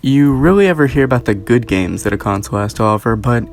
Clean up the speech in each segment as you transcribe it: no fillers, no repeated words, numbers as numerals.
You rarely ever hear about the good games that a console has to offer, but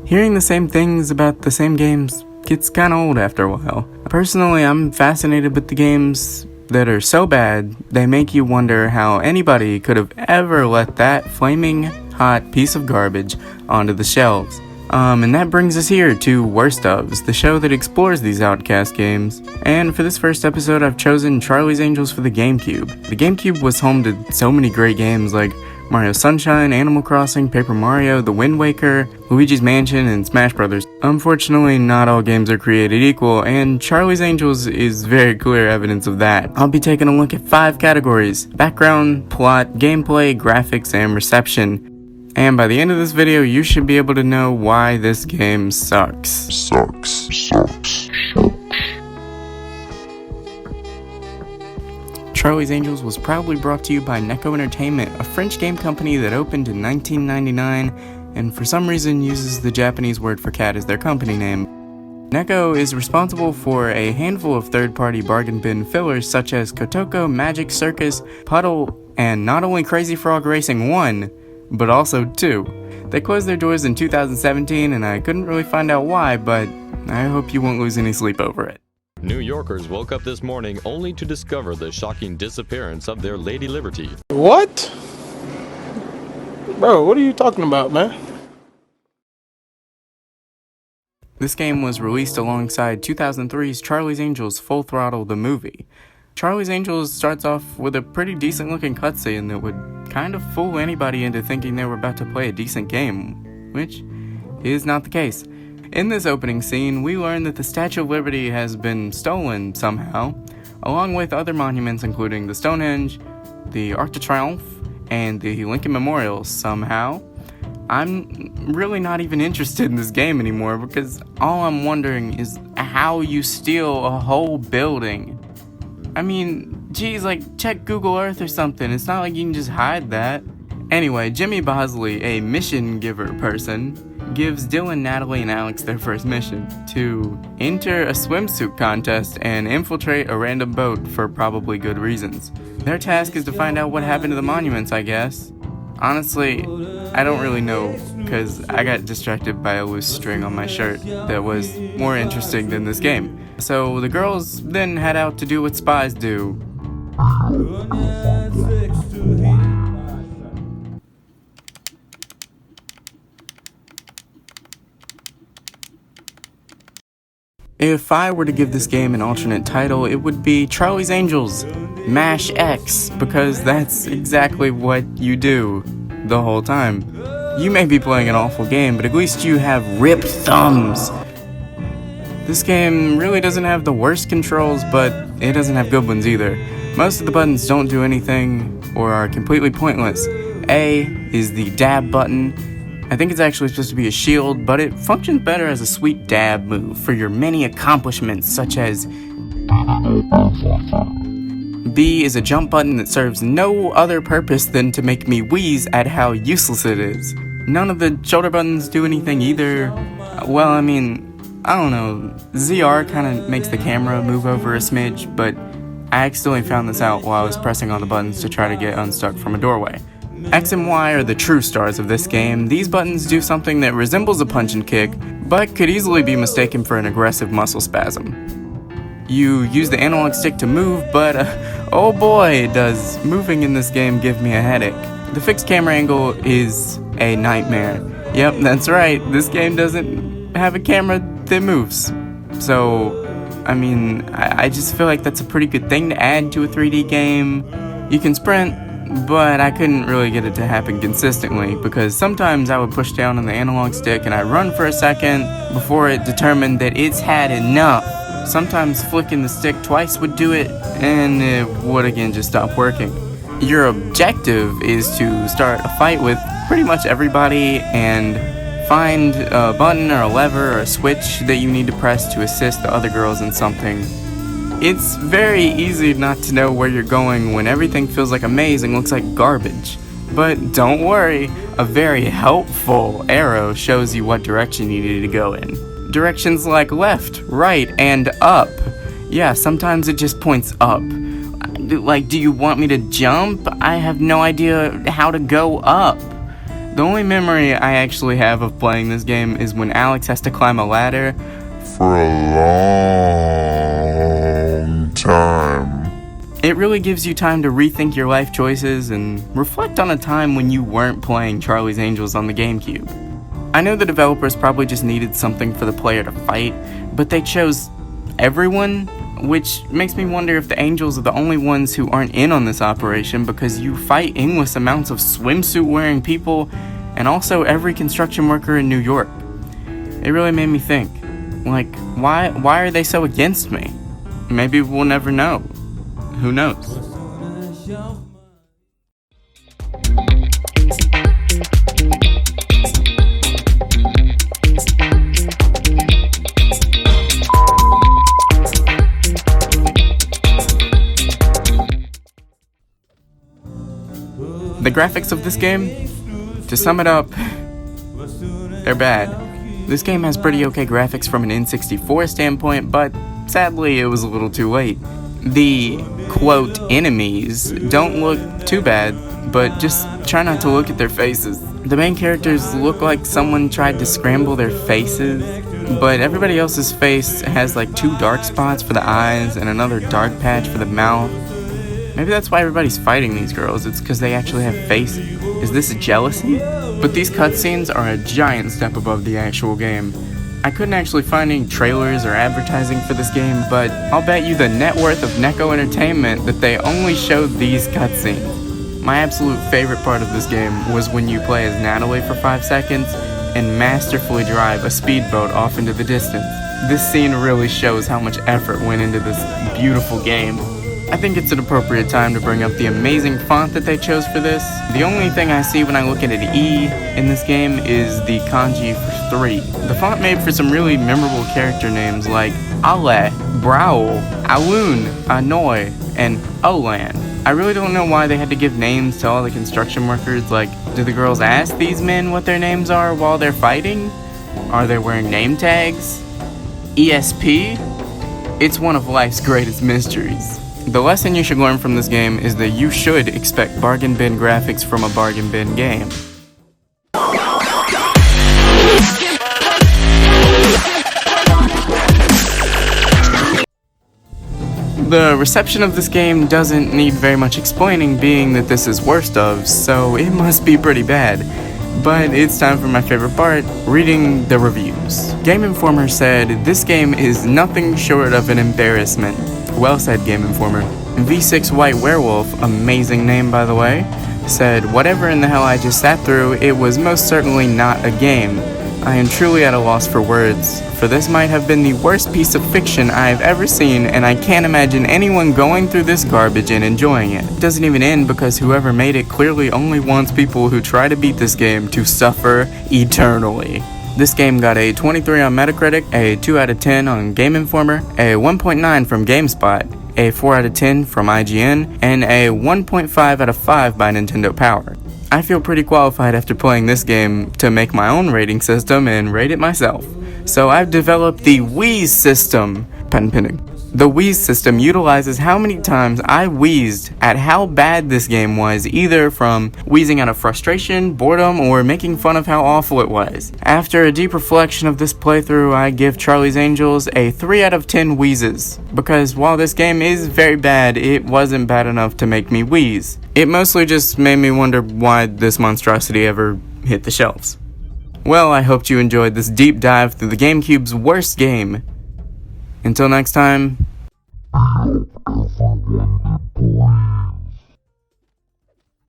hearing the same things about the same games gets kinda old after a while. Personally, I'm fascinated with the games that are so bad, they make you wonder how anybody could have ever let that flaming hot piece of garbage onto the shelves. And that brings us here to Worst Ofs, the show that explores these outcast games. And for this first episode, I've chosen Charlie's Angels for the Gamecube. The Gamecube was home to so many great games like Mario Sunshine, Animal Crossing, Paper Mario, The Wind Waker, Luigi's Mansion, and Smash Brothers. Unfortunately, not all games are created equal, and Charlie's Angels is very clear evidence of that. I'll be taking a look at 5 categories: background, plot, gameplay, graphics, and reception. And by the end of this video, you should be able to know why this game sucks. Charlie's Angels was proudly brought to you by Neko Entertainment, a French game company that opened in 1999 and for some reason uses the Japanese word for cat as their company name. Neko is responsible for a handful of third-party bargain bin fillers such as Kotoko, Magic Circus, Puddle, and not only Crazy Frog Racing 1, but also 2. They closed their doors in 2017 and I couldn't really find out why, but I hope you won't lose any sleep over it. New Yorkers woke up this morning only to discover the shocking disappearance of their Lady Liberty. What? Bro, what are you talking about, man? This game was released alongside 2003's Charlie's Angels Full Throttle the movie. Charlie's Angels starts off with a pretty decent looking cutscene that would kind of fool anybody into thinking they were about to play a decent game, which is not the case. In this opening scene, we learn that the Statue of Liberty has been stolen somehow, along with other monuments including the Stonehenge, the Arc de Triomphe, and the Lincoln Memorial somehow. I'm really not even interested in this game anymore because all I'm wondering is how you steal a whole building. I mean, geez, like, check Google Earth or something. It's not like you can just hide that. Anyway, Jimmy Bosley, a mission giver person, gives Dylan, Natalie, and Alex their first mission: to enter a swimsuit contest and infiltrate a random boat for probably good reasons. Their task is to find out what happened to the monuments, I guess. Honestly, I don't really know, because I got distracted by a loose string on my shirt that was more interesting than this game. So the girls then head out to do what spies do. If I were to give this game an alternate title, it would be Charlie's Angels Mash X, because that's exactly what you do the whole time. You may be playing an awful game, but at least you have ripped thumbs. This game really doesn't have the worst controls, but it doesn't have good ones either. Most of the buttons don't do anything or are completely pointless. A is the dab button. I think it's actually supposed to be a shield, but it functions better as a sweet dab move for your many accomplishments, such as B is a jump button that serves no other purpose than to make me wheeze at how useless it is. None of the shoulder buttons do anything either. Well, I mean, I don't know. ZR kind of makes the camera move over a smidge, but I accidentally found this out while I was pressing on the buttons to try to get unstuck from a doorway. X and Y are the true stars of this game. These buttons do something that resembles a punch and kick, but could easily be mistaken for an aggressive muscle spasm. You use the analog stick to move, but oh boy, does moving in this game give me a headache. The fixed camera angle is a nightmare. Yep, that's right, this game doesn't have a camera that moves. So, I mean, I just feel like that's a pretty good thing to add to a 3D game. You can sprint, but I couldn't really get it to happen consistently because sometimes I would push down on the analog stick and I'd run for a second before it determined that it's had enough. Sometimes flicking the stick twice would do it, and it would again just stop working. Your objective is to start a fight with pretty much everybody and find a button or a lever or a switch that you need to press to assist the other girls in something. It's very easy not to know where you're going when everything feels like a maze and looks like garbage. But don't worry, a very helpful arrow shows you what direction you need to go in. Directions like left, right, and up. Yeah, sometimes it just points up. Like, do you want me to jump? I have no idea how to go up. The only memory I actually have of playing this game is when Alex has to climb a ladder for a long time. It really gives you time to rethink your life choices and reflect on a time when you weren't playing Charlie's Angels on the Gamecube. I know the developers probably just needed something for the player to fight, but they chose everyone, which makes me wonder if the Angels are the only ones who aren't in on this operation, because you fight endless amounts of swimsuit-wearing people and also every construction worker in New York. It really made me think, like, why are they so against me? Maybe we'll never know. Who knows? The graphics of this game, to sum it up, they're bad. This game has pretty okay graphics from an N64 standpoint, but sadly it was a little too late. The, quote, enemies don't look too bad, but just try not to look at their faces. The main characters look like someone tried to scramble their faces, but everybody else's face has like 2 dark spots for the eyes and another dark patch for the mouth. Maybe that's why everybody's fighting these girls, it's because they actually have faces. Is this jealousy? But these cutscenes are a giant step above the actual game. I couldn't actually find any trailers or advertising for this game, but I'll bet you the net worth of Neko Entertainment that they only showed these cutscenes. My absolute favorite part of this game was when you play as Natalie for 5 seconds and masterfully drive a speedboat off into the distance. This scene really shows how much effort went into this beautiful game. I think it's an appropriate time to bring up the amazing font that they chose for this. The only thing I see when I look at an E in this game is the kanji for 3. The font made for some really memorable character names like Ale, Brawl, Alun, Anoy, and Olan. I really don't know why they had to give names to all the construction workers. Like, do the girls ask these men what their names are while they're fighting? Are they wearing name tags? ESP? It's one of life's greatest mysteries. The lesson you should learn from this game is that you should expect bargain bin graphics from a bargain bin game. The reception of this game doesn't need very much explaining, being that this is worst of, so it must be pretty bad. But it's time for my favorite part, reading the reviews. Game Informer said, "This game is nothing short of an embarrassment." Well said, Game Informer. V6 White Werewolf, amazing name by the way, said, "Whatever in the hell I just sat through, it was most certainly not a game. I am truly at a loss for words, for this might have been the worst piece of fiction I have ever seen, and I can't imagine anyone going through this garbage and enjoying it. It doesn't even end because whoever made it clearly only wants people who try to beat this game to suffer eternally." This game got a 23 on Metacritic, a 2 out of 10 on Game Informer, a 1.9 from GameSpot, a 4 out of 10 from IGN, and a 1.5 out of 5 by Nintendo Power. I feel pretty qualified after playing this game to make my own rating system and rate it myself. So I've developed the Wheeze system. Pen pinning. The Wheeze system utilizes how many times I wheezed at how bad this game was, either from wheezing out of frustration, boredom, or making fun of how awful it was. After a deep reflection of this playthrough, I give Charlie's Angels a 3 out of 10 wheezes, because while this game is very bad, it wasn't bad enough to make me wheeze. It mostly just made me wonder why this monstrosity ever hit the shelves. Well, I hoped you enjoyed this deep dive through the GameCube's worst game. Until next time.